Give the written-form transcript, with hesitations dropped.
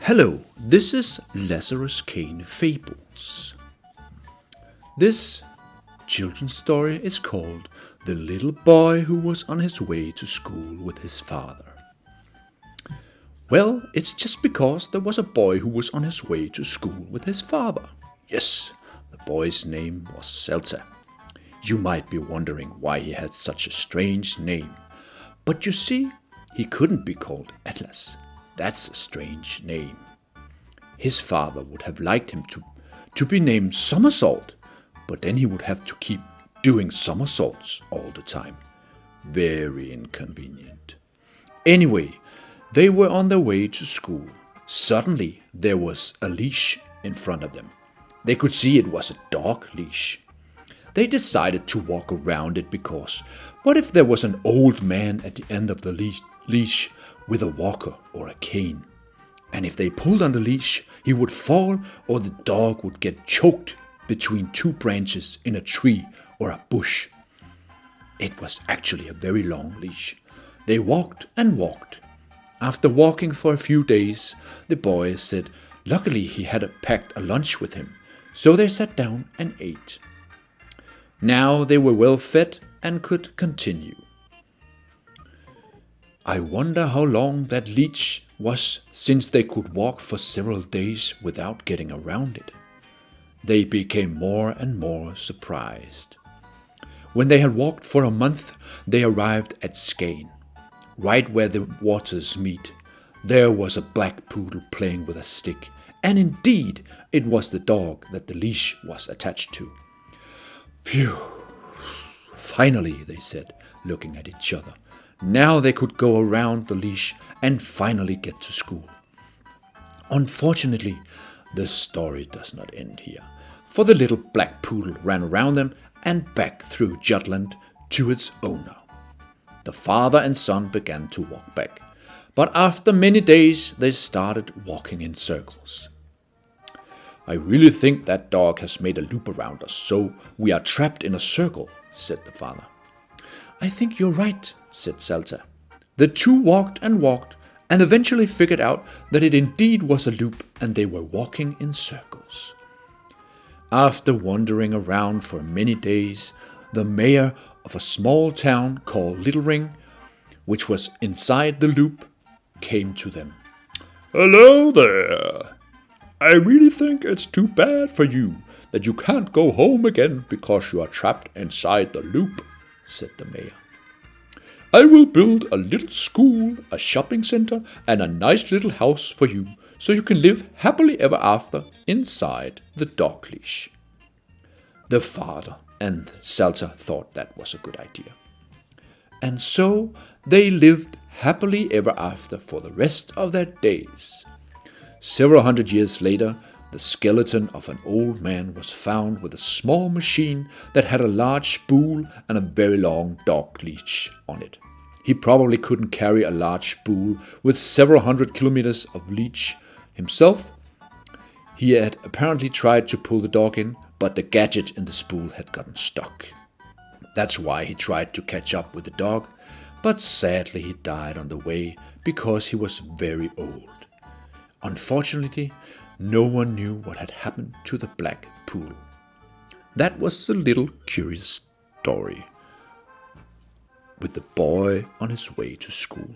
Hello, this is Lazarus Kane Fables. This children's story is called The Little Boy Who Was on His Way to School with His Father. Well, it's just because there was a boy who was on his way to school with his father. Yes, the boy's name was Zelta. You might be wondering why he had such a strange name. But you see, he couldn't be called Atlas. That's a strange name. His father would have liked him to be named Somersault, but then he would have to keep doing somersaults all the time. Very inconvenient. Anyway, they were on their way to school. Suddenly, there was a leash in front of them. They could see it was a dog leash. They decided to walk around it because what if there was an old man at the end of the leash with a walker or a cane? And if they pulled on the leash, he would fall or the dog would get choked between two branches in a tree or a bush. It was actually a very long leash. They walked and walked. After walking for a few days, the boy said luckily he had packed a lunch with him, so they sat down and ate. Now they were well fed and could continue. I wonder how long that leash was, since they could walk for several days without getting around it. They became more and more surprised. When they had walked for a month, they arrived at Skane. Right where the waters meet, there was a black poodle playing with a stick, and indeed it was the dog that the leash was attached to. Phew! Finally, they said, looking at each other. Now they could go around the leash and finally get to school. Unfortunately, the story does not end here, for the little black poodle ran around them and back through Jutland to its owner. The father and son began to walk back, but after many days they started walking in circles. I really think that dog has made a loop around us, so we are trapped in a circle, said the father. I think you're right, said Zelta. The two walked and walked, and eventually figured out that it indeed was a loop, and they were walking in circles. After wandering around for many days, the mayor of a small town called Little Ring, which was inside the loop, came to them. Hello there! I really think it's too bad for you that you can't go home again because you are trapped inside the loop, said the mayor. I will build a little school, a shopping center, and a nice little house for you, so you can live happily ever after inside the dog leash. The father and Zelta thought that was a good idea. And so they lived happily ever after for the rest of their days. Several hundred years later, the skeleton of an old man was found with a small machine that had a large spool and a very long dog leash on it. He probably couldn't carry a large spool with several hundred kilometers of leash himself. He had apparently tried to pull the dog in, but the gadget in the spool had gotten stuck. That's why he tried to catch up with the dog, but sadly he died on the way because he was very old. Unfortunately, no one knew what had happened to the black poodle. That was a little curious story with the boy on his way to school.